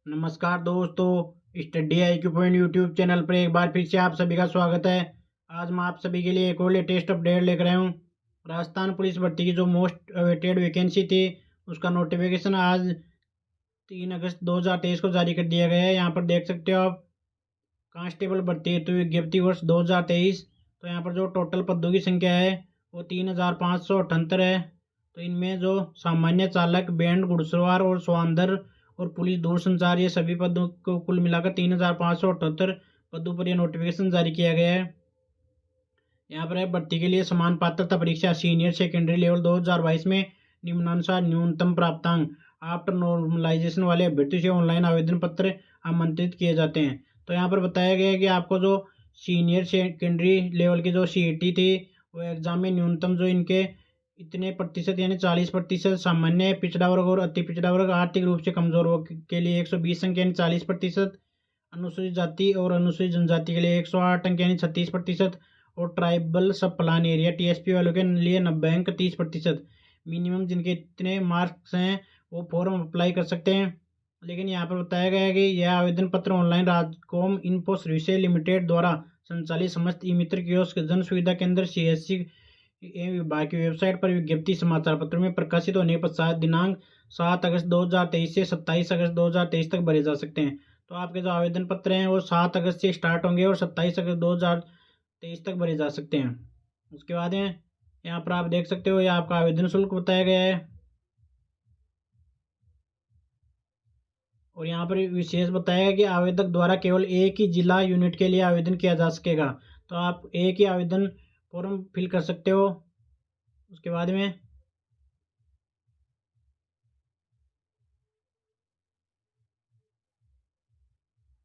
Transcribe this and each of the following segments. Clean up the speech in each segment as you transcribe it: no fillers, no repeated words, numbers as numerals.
नमस्कार दोस्तों, study IQ point YouTube channel पर एक बार फिर से आप सभी का स्वागत है। आज मैं आप सभी के लिए एक और लेटेस्ट अपडेट लेकर आया हूँ। राजस्थान पुलिस भर्ती की जो मोस्ट अवेटेड वैकेंसी थी उसका नोटिफिकेशन आज 3 अगस्त 2023 को जारी कर दिया गया है। यहाँ पर देख सकते हो आप, कांस्टेबल भर्ती हेतु विज्ञप्ति वर्ष 2023। तो यहाँ पर जो टोटल पदों की संख्या है वो 3578 है। तो इनमें जो सामान्य चालक, बैंड, घुड़सवार और स्वानदर और पुलिस दूरसंचार, ये सभी पदों को कुल मिलाकर 3578 पदों पर यह नोटिफिकेशन जारी किया गया है। यहाँ पर है भर्ती के लिए समान पात्रता परीक्षा सीनियर सेकेंडरी लेवल 2022 में निम्नानुसार न्यूनतम प्राप्तांक आफ्टर नॉर्मलाइजेशन वाले अभ्यर्थी से ऑनलाइन आवेदन पत्र आमंत्रित किए जाते हैं। तो यहाँ पर बताया गया है कि आपको जो सीनियर सेकेंडरी लेवल की जो CET थी वो एग्जाम में न्यूनतम जो इनके इतने प्रतिशत यानी 40% सामान्य पिछड़ा वर्ग और अति पिछड़ा वर्ग, आर्थिक रूप से कमजोर वर्ग के लिए 120 अंक यानी 40%, अनुसूचित जाति और अनुसूचित जनजाति के लिए 108 अंक यानी 36%, और ट्राइबल सब प्लान एरिया TSP वालों के लिए 90 अंक 30%। मिनिमम जिनके इतने मार्क्स हैं वो फॉर्म अप्लाई कर सकते हैं। लेकिन यहाँ पर बताया गया है कि यह आवेदन पत्र ऑनलाइन राजकॉम इन्फो सर्विसेज लिमिटेड द्वारा संचालित समस्त ई मित्र कियोस्क, जन सुविधा केंद्र, CSC विभाग की वेबसाइट पर विज्ञप्ति समाचार पत्र में प्रकाशित होने के पश्चात दिनांक 7 अगस्त 2023 से 27 अगस्त 2023 तक भरे जा सकते हैं। तो आपके जो आवेदन पत्र हैं वो 7 अगस्त से स्टार्ट होंगे और 27 अगस्त 2023 तक भरे जा सकते हैं। उसके बाद में यहाँ पर आप देख सकते हो, यह आपका आवेदन शुल्क बताया गया है। और यहाँ पर विशेष बताया है कि आवेदक द्वारा केवल एक ही जिला यूनिट के लिए आवेदन किया जा सकेगा। तो आप एक ही आवेदन फॉर्म फिल कर सकते हो। उसके बाद में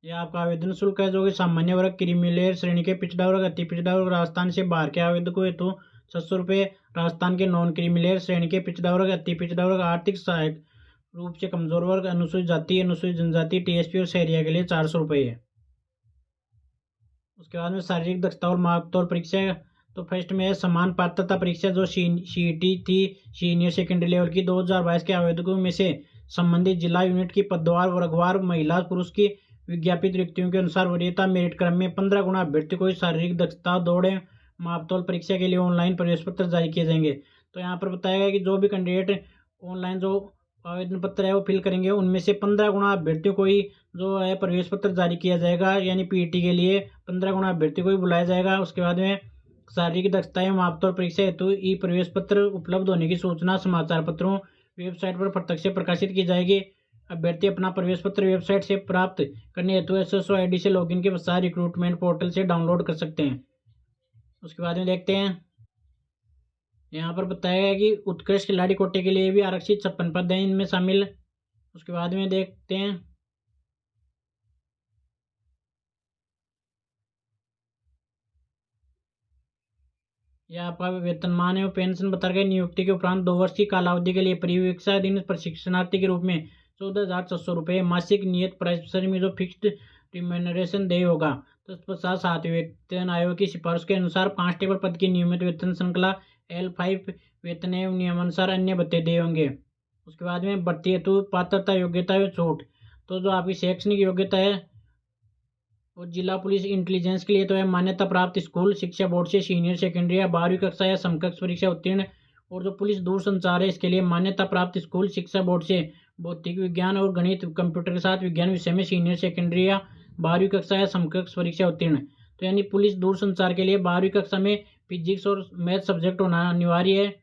यह आपका आवेदन शुल्क है, जो कि सामान्य वर्ग, क्रीमी श्रेणी के पिछड़ा वर्ग, अति पिछड़ा वर्ग, राजस्थान से बाहर के आवेदकों हेतु 700 रुपये, राजस्थान के नॉन क्रीमी श्रेणी के पिछड़ा वर्ग, अति पिछड़ा वर्ग, आर्थिक सहायक रूप से कमजोर वर्ग, अनुसूचित जाति, अनुसूचित जनजाति, TSP और शहरिया के लिए 400 रुपये है। उसके बाद में शारीरिक दक्षता और मापतौल परीक्षा। तो फर्स्ट में है समान पात्रता परीक्षा, जो CET थी सीनियर सेकेंडरी लेवल की 2022 के आवेदकों में से संबंधित जिला यूनिट की पदवार वर्गवार महिला पुरुष की विज्ञापित रिक्तियों के अनुसार वरीयता मेरिट क्रम में 15 गुना अभ्यर्थी को शारीरिक दक्षता, दौड़े, मापतौल परीक्षा के लिए ऑनलाइन प्रवेश पत्र जारी किए जाएंगे। तो यहाँ पर बताया गया कि जो भी कैंडिडेट ऑनलाइन जो आवेदन पत्र है वो फिल करेंगे उनमें से 15 गुना अभ्यर्थियों को ही जो है प्रवेश पत्र जारी किया जाएगा, यानी PET के लिए 15 गुना अभ्यर्थी को ही बुलाया जाएगा। उसके बाद में शारीरिक दक्षता एवं मापतौल परीक्षा हेतु ई प्रवेश पत्र उपलब्ध होने की सूचना समाचार पत्रों वेबसाइट पर प्रत्यक्ष प्रकाशित की जाएगी। अभ्यर्थी अपना प्रवेश पत्र वेबसाइट से प्राप्त करने हेतु SSO ID से लॉगिन के पश्चात रिक्रूटमेंट पोर्टल से डाउनलोड कर सकते हैं। उसके बाद में देखते हैं, यहाँ पर बताया गया कि उत्कृष्ट खिलाड़ी कोटे के लिए भी आरक्षित 56 पद हैं इनमें शामिल। उसके बाद में देखते हैं, यह आपका वेतनमान एवं पेंशन बता गए। नियुक्ति के उपरांत 2 वर्ष की कालावधि के लिए परिवीक्षाधीन प्रशिक्षणार्थी के रूप में 14,400 रुपये मासिक नियत प्राइस में जो फिक्स्ड रिम्यूनरेशन दे होगा। तो तत्पश्चात 7वें वेतन आयोग की सिफारिश के अनुसार कांस्टेबल पद की नियमित वेतन श्रृंखला L5 वेतन एवं नियमानुसार अन्य भत्ते दिए होंगे। उसके बाद में भर्ती हेतु पात्रता, योग्यता एवं छूट। तो जो आपकी शैक्षणिक योग्यता है और जिला पुलिस इंटेलिजेंस के लिए तो है मान्यता प्राप्त स्कूल शिक्षा बोर्ड से सीनियर सेकेंडरी या 12वीं कक्षा या समकक्ष परीक्षा उत्तीर्ण। और जो पुलिस दूरसंचार है इसके लिए मान्यता प्राप्त स्कूल शिक्षा बोर्ड से भौतिक विज्ञान और गणित कंप्यूटर के साथ विज्ञान विषय में सीनियर सेकेंडरी या 12वीं कक्षा या समकक्ष परीक्षा उत्तीर्ण। तो यानी पुलिस दूरसंचार के लिए 12वीं कक्षा में फिजिक्स और मैथ सब्जेक्ट होना अनिवार्य है।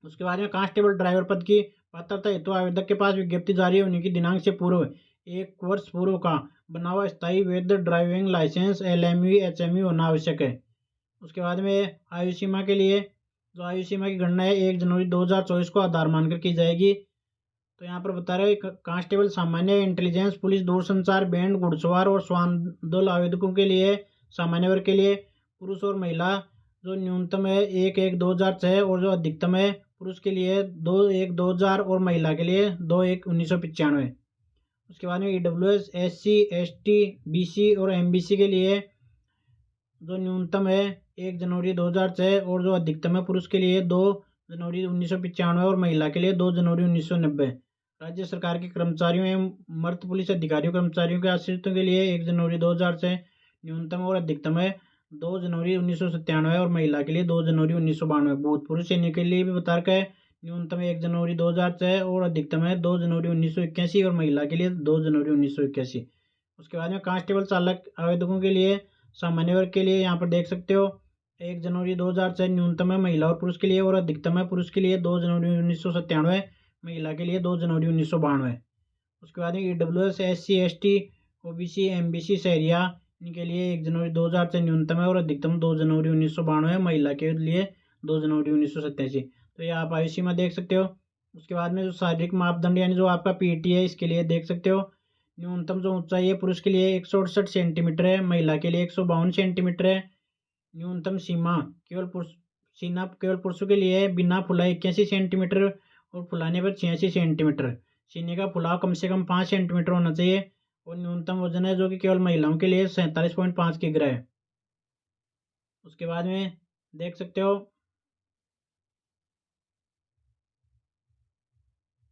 उसके बाद में कांस्टेबल ड्राइवर पद की पात्रता हेतु आवेदक के पास विज्ञप्ति जारी होने की दिनांक से पूर्व 1 वर्ष पूर्व का बना हुआ स्थायी वैध ड्राइविंग लाइसेंस LMV HMV होना आवश्यक है। उसके बाद में आयु सीमा के लिए, जो आयु सीमा की गणना है 1 जनवरी 2024 को आधार मानकर की जाएगी। तो यहाँ पर बता रहे कांस्टेबल सामान्य, इंटेलिजेंस, पुलिस दूरसंचार, बैंड, घुड़सवार और स्वानदल आवेदकों के लिए सामान्य वर्ग के लिए पुरुष और महिला जो न्यूनतम है 1/1/2006 और जो अधिकतम है पुरुष के लिए 2/1/2000 और महिला के लिए 2/1/1995। उसके बाद में EWS, SC, ST, BC और MBC के लिए जो न्यूनतम है 1 जनवरी 2006 और जो अधिकतम है पुरुष के लिए 2 जनवरी 1995 और महिला के लिए 2 जनवरी 1990। राज्य सरकार के कर्मचारियों एवं मर्द पुलिस अधिकारियों कर्मचारियों के आश्रितों के लिए 1 जनवरी 2000 से न्यूनतम और अधिकतम है 2 जनवरी 1997 और महिला के लिए 2 जनवरी 1992। भूतपूर्व सैनिक के लिए भी बता रखा है न्यूनतम 1 जनवरी 2000 से है और अधिकतम है 2 जनवरी 1981 और महिला के लिए 2 जनवरी 1981। उसके बाद में कांस्टेबल चालक आवेदकों के लिए सामान्य वर्ग के लिए यहाँ पर देख सकते हो 1 जनवरी 2000 से न्यूनतम है महिला और पुरुष के लिए और अधिकतम है पुरुष के लिए 2 जनवरी 1997, महिला के लिए 2 जनवरी 1992। उसके बाद में EWS SC ST OBC MBC शहरिया इनके लिए 1 जनवरी 2000 से न्यूनतम है और अधिकतम 2 जनवरी 1992, महिला के लिए 2 जनवरी 1987। तो ये आप आयु सीमा देख सकते हो। उसके बाद में जो शारीरिक मापदंड यानी जो आपका PET है इसके लिए देख सकते हो न्यूनतम जो ऊंचाई है पुरुष के लिए 168 सेंटीमीटर है, महिला के लिए 152 सेंटीमीटर है। न्यूनतम सीमा केवल पुरुषों के लिए है बिना फुलाए 81 सेंटीमीटर और फुलाने पर 86 सेंटीमीटर। सीने का फुलाव कम से कम 5 सेंटीमीटर होना चाहिए और न्यूनतम वजन है जो कि केवल महिलाओं के लिए 47.5 किग्रा है। उसके बाद में देख सकते हो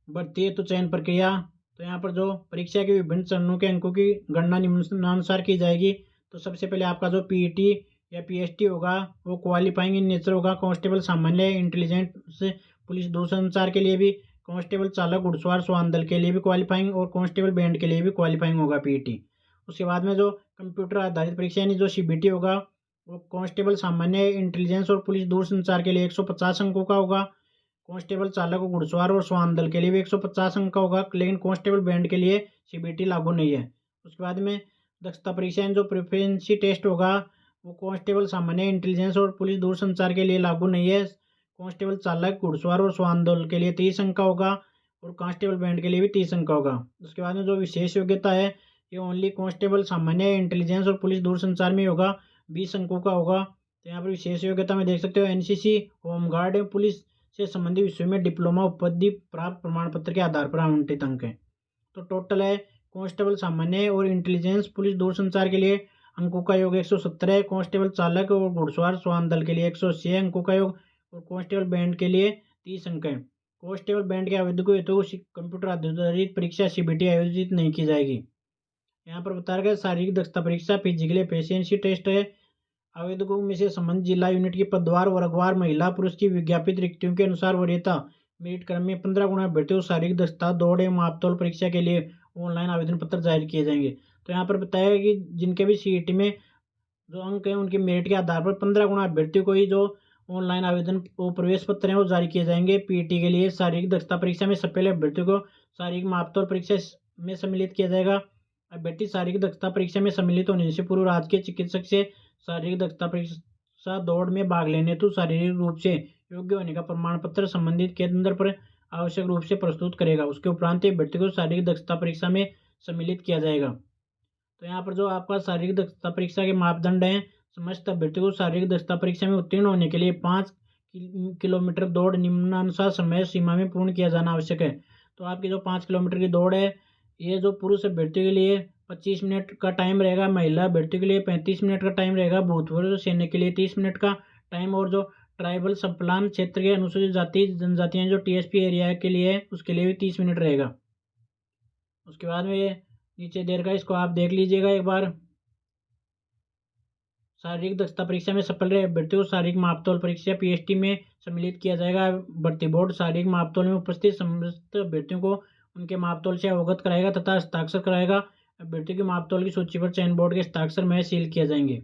भर्ती हेतु चयन प्रक्रिया। तो यहाँ पर जो परीक्षा के विभिन्न चरणों के अंकों की गणना निम्नानुसार की जाएगी। तो सबसे पहले आपका जो PET या PST होगा वो क्वालिफाइंग इन नेचर होगा। कांस्टेबल सामान्य, इंटेलिजेंस, पुलिस दूरसंचार के लिए भी, कांस्टेबल चालक घुड़सवार स्वान दल के लिए भी क्वालिफाइंग और कांस्टेबल बैंड के लिए भी क्वालिफाइंग होगा PET। उसके बाद में जो कंप्यूटर आधारित परीक्षा यानी जो CBT होगा वो कांस्टेबल सामान्य, इंटेलिजेंस और पुलिस दूरसंचार के लिए 150 अंकों का होगा। कांस्टेबल चालक और घुड़सवार और स्वान दल के लिए भी 150 अंक का होगा, लेकिन कांस्टेबल बैंड के लिए CBT लागू नहीं है। उसके बाद में दक्षता परीक्षा जो प्रेफरेंसी टेस्ट होगा वो कांस्टेबल सामान्य, इंटेलिजेंस और पुलिस दूरसंचार के लिए लागू नहीं है। कांस्टेबल चालक, घुड़सवार और स्वान दल के लिए 30 अंक का होगा और कांस्टेबल बैंड के लिए भी 30 अंक का होगा। उसके बाद में जो विशेष योग्यता है ये ओनली कांस्टेबल सामान्य, इंटेलिजेंस और पुलिस दूरसंचार में होगा, 20 अंकों का होगा। तो यहाँ पर विशेष योग्यता में देख सकते हो NCC, होमगार्ड, पुलिस से संबंधित विषयों में डिप्लोमा उपाधि प्राप्त प्रमाण पत्र के आधार पर आवंटित अंक हैं। तो टोटल है कांस्टेबल सामान्य और इंटेलिजेंस पुलिस दूरसंचार के लिए अंकों का योग 170 है, कांस्टेबल चालक और घुड़सवार स्वान दल के लिए 180 है अंकों का योग और कांस्टेबल बैंड के लिए 30 अंक है। कांस्टेबल बैंड के आवेदकों हेतु कंप्यूटर आधारित परीक्षा CBT आयोजित नहीं की जाएगी। यहाँ पर बताया गया शारीरिक दक्षता परीक्षा फिजिकल एफिशिएंसी टेस्ट है। आवेदकों में से संबंधित जिला यूनिट की पदवार वर्गवार महिला पुरुष की विज्ञापित रिक्तियों के अनुसार वरीयता मेरिट क्रम में 15 गुना अभ्यर्थियों शारीरिक दक्षता दौड़ एवं मापतौल परीक्षा के लिए ऑनलाइन आवेदन पत्र जारी किए जाएंगे। तो यहाँ पर बताया है कि जिनके भी CET में जो अंक हैं उनके मेरिट के आधार पर 15 गुना अभ्यर्थियों को ही जो ऑनलाइन आवेदन वो प्रवेश पत्र हैं वो जारी किए जाएंगे। PET के लिए शारीरिक दक्षता परीक्षा में सबसे पहले अभ्यर्थियों को शारीरिक मापतौल परीक्षा में सम्मिलित किया जाएगा। अभ्यर्थी शारीरिक दक्षता परीक्षा में सम्मिलित होने से पूर्व राजकीय चिकित्सक से शारीरिक दक्षता परीक्षा दौड़ में भाग लेने हेतु शारीरिक रूप से योग्य होने का प्रमाण पत्र संबंधित केंद्र पर आवश्यक रूप से प्रस्तुत करेगा। उसके उपरांत अभ्यर्थी को शारीरिक दक्षता परीक्षा में सम्मिलित किया जाएगा। तो यहाँ पर जो आपका शारीरिक दक्षता परीक्षा के मापदंड हैं, समस्त अभ्यर्थी को शारीरिक दक्षता परीक्षा में उत्तीर्ण होने के लिए 5 किलोमीटर दौड़ निम्नानुसार समय सीमा में पूर्ण किया जाना आवश्यक है। तो आपकी जो 5 किलोमीटर की दौड़ है ये जो पुरुष अभ्यर्थी के लिए 25 मिनट का टाइम रहेगा, महिला अभ्यर्थी के लिए 35 मिनट का टाइम रहेगा, भूतपूर्व सैनिक के लिए 30 मिनट का टाइम और जो ट्राइबल संपलान क्षेत्र के अनुसूचित जाति जनजातियाँ जो TSP एरिया के लिए है उसके लिए भी 30 मिनट रहेगा। उसके बाद में नीचे दे रखा है, इसको आप देख लीजिएगा एक बार। शारीरिक दक्षता परीक्षा में सफल रहे अभ्यर्थियों को शारीरिक मापतौल परीक्षा PST में सम्मिलित किया जाएगा। भर्ती बोर्ड शारीरिक मापतौल में उपस्थित समस्त अभ्यर्थियों को उनके मापतौल से अवगत कराएगा तथा हस्ताक्षर कराएगा। अभ्यर्थियों के मापतौल की सूची पर चयन बोर्ड के हस्ताक्षर में सील किए जाएंगे।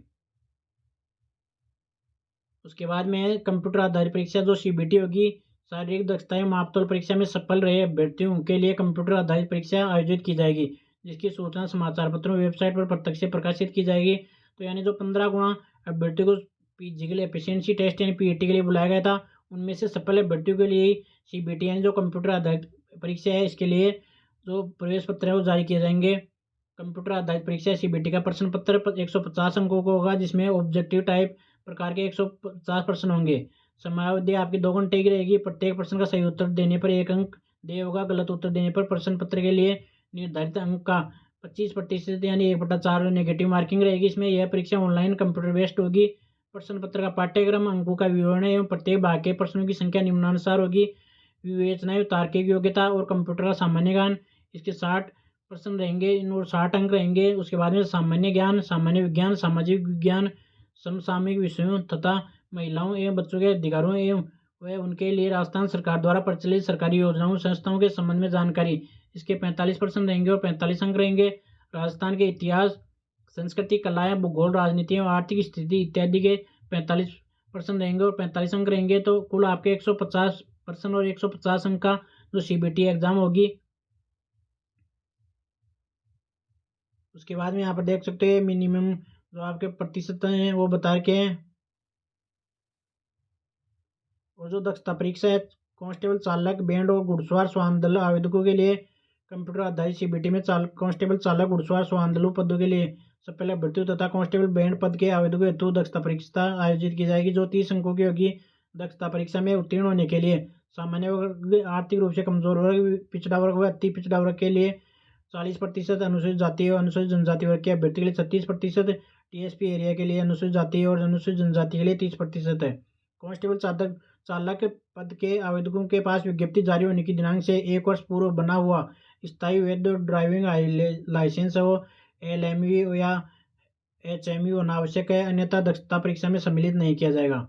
उसके बाद में कंप्यूटर आधारित परीक्षा जो CBT होगी, शारीरिक दक्षता एवं मापतौल परीक्षा में सफल रहे अभ्यर्थियों के लिए कंप्यूटर आधारित परीक्षा आयोजित की जाएगी, जिसकी सूचना समाचार पत्रों वेबसाइट पर प्रत्यक्ष से प्रकाशित की जाएगी। तो यानी जो 15 गुना अभ्यर्थियों को फिजिकल एफिशिएंसी टेस्ट यानी PET के लिए बुलाया गया था, उनमें से सफल अभ्यर्थियों के लिए CBT यानी जो कंप्यूटर आधारित परीक्षा है इसके लिए जो प्रवेश पत्र है वो जारी किए जाएंगे। कंप्यूटर आधारित परीक्षा CBT का प्रश्न पत्र 150 अंकों का होगा, जिसमें ऑब्जेक्टिव टाइप प्रकार के 150 प्रश्न होंगे। समयावधि आपकी 2 घंटे की रहेगी। प्रत्येक प्रश्न का सही उत्तर देने पर 1 अंक दे होगा, गलत उत्तर देने पर प्रश्न पत्र के लिए निर्धारित अंक का 25% यानी 1/4 नेगेटिव मार्किंग रहेगी। इसमें यह परीक्षा ऑनलाइन कंप्यूटर बेस्ड होगी। प्रश्न पत्र का पाठ्यक्रम, अंकों का विवरण एवं प्रत्येक भाग के प्रश्नों की संख्या निम्नानुसार होगी। विवेचनाएं, तार्किक योग्यता और कंप्यूटर का सामान्य ज्ञान, इसके 60 प्रश्न रहेंगे और 60 अंक रहेंगे। उसके बाद में सामान्य ज्ञान, सामान्य विज्ञान, सामाजिक विज्ञान, समसामयिक विषयों तथा महिलाओं एवं बच्चों के अधिकारों एवं वह उनके लिए राजस्थान सरकार द्वारा प्रचलित सरकारी योजनाओं संस्थाओं के संबंध में जानकारी, इसके 45 प्रश्न रहेंगे और 45 अंक रहेंगे। राजस्थान के इतिहास, संस्कृति, कलाएं, भूगोल, राजनीति एवं आर्थिक स्थिति इत्यादि के 45 प्रश्न रहेंगे और 45 अंक रहेंगे। तो कुल आपके 150 प्रश्न और 150 अंक का जो सीबीटी एग्जाम होगी। उसके बाद में यहाँ पर देख सकते हैं मिनिमम जो आपके प्रतिशत हैं वो बता के हैं। और जो दक्षता परीक्षा है कांस्टेबल, चालक, बैंड और घुड़सवार स्वान आवेदकों के लिए कंप्यूटर आधारित सीबीटी में कांस्टेबल, चालक, घुड़सवार स्वान पदों के लिए सब पहले भर्ती तथा कांस्टेबल बैंड पद के आवेदकों हेतु दक्षता परीक्षा आयोजित की जाएगी, जो 30 अंकों की होगी। दक्षता परीक्षा में उत्तीर्ण होने के लिए सामान्य वर्ग, आर्थिक रूप से कमजोर वर्ग, पिछड़ा वर्ग व अति पिछड़ा वर्ग के लिए 40%, अनुसूचित जाति और अनुसूचित जनजाति वर्ग के अभ्यर्थी के लिए 36%, टीएसपी एरिया के लिए अनुसूचित जाति और अनुसूचित जनजाति के लिए 30% है। कांस्टेबल चालक पद के आवेदकों के पास विज्ञप्ति जारी होने की दिनांक से 1 वर्ष पूर्व बना हुआ स्थायी वैध ड्राइविंग लाइसेंस हो, LMV या HMV होना आवश्यक है, अन्यथा दक्षता परीक्षा में सम्मिलित नहीं किया जाएगा।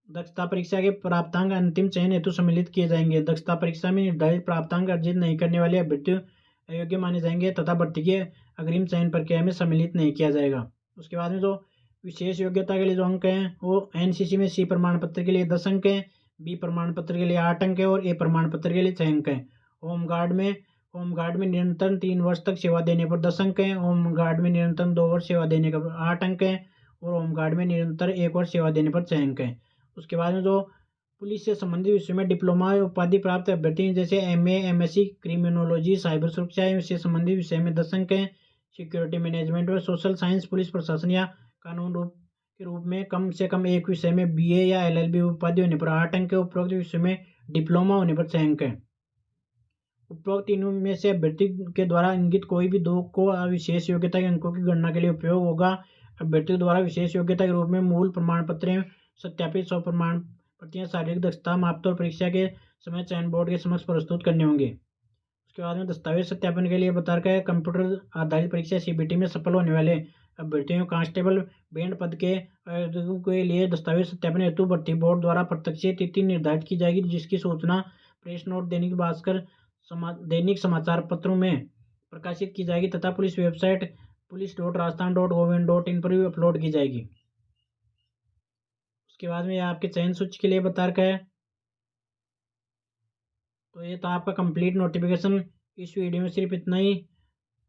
दक्षता परीक्षा के प्राप्तांक अंतिम चयन हेतु सम्मिलित किए जाएंगे। दक्षता परीक्षा में निर्धारित प्राप्तांक अर्जित नहीं करने वाले अभ्यर्थी अयोग्य माने जाएंगे तथा भर्ती के अग्रिम चयन प्रक्रिया में सम्मिलित नहीं किया जाएगा। उसके बाद में जो विशेष योग्यता के लिए जो अंक हैं वो NCC में C प्रमाण पत्र के लिए 10 अंक हैं, B प्रमाण पत्र के लिए 8 अंक है और A प्रमाण पत्र के लिए 6 अंक हैं। होमगार्ड में निरंतर 3 वर्ष तक सेवा देने पर 10 अंक हैं, होमगार्ड में निरंतर 2 वर्ष सेवा देने पर 8 अंक हैं और होमगार्ड में निरंतर 1 वर्ष सेवा देने पर 6 अंक हैं। उसके बाद में जो पुलिस से संबंधित विषय में डिप्लोमा उपाधि प्राप्त अभ्यर्थी जैसे MA, MSc क्रिमिनोलॉजी, साइबर सुरक्षा से संबंधित विषय में 10 अंक हैं। सिक्योरिटी मैनेजमेंट और सोशल साइंस, पुलिस प्रशासन या कानून के रूप में कम से कम एक विषय में BA या LLB उपाधि होने पर 8 अंक है। उपरोक्त विषय में डिप्लोमा होने पर 6 अंक है। उपरोक्त तीनों में से अभ्यर्थी के द्वारा इंगित कोई भी दो को विशेष योग्यता के अंकों की गणना के लिए उपयोग होगा। अभ्यर्थी द्वारा विशेष योग्यता के रूप में मूल प्रमाण पत्र, सत्यापित 100 प्रमाण प्रतियां, शारीरिक दक्षता मापतौल परीक्षा के समय चयन बोर्ड के समक्ष प्रस्तुत करने होंगे। उसके बाद में दस्तावेज सत्यापन के लिए बता रखा है कंप्यूटर आधारित परीक्षा CBT में सफल होने वाले अभ्यर्थियों कांस्टेबल बैंड पद के आवेदकों के लिए दस्तावेज सत्यापन हेतु भर्ती बोर्ड द्वारा प्रत्यक्ष तिथि निर्धारित की जाएगी, जिसकी सूचना प्रेस नोट, दैनिक भास्कर, दैनिक समाचार पत्रों में प्रकाशित की जाएगी तथा पुलिस वेबसाइट police.rajasthan.gov.in पर भी अपलोड की जाएगी। उसके बाद में आपके चयन सूची के लिए बता रखा है। तो ये था आपका कंप्लीट नोटिफिकेशन। इस वीडियो में सिर्फ इतना ही।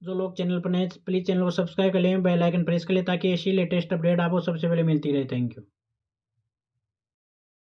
जो लोग चैनल पर नए प्लीज़ चैनल को सब्सक्राइब कर लें, बेल आइकन प्रेस कर लें ताकि ऐसी लेटेस्ट अपडेट आपको सबसे पहले मिलती रहे। Thank you.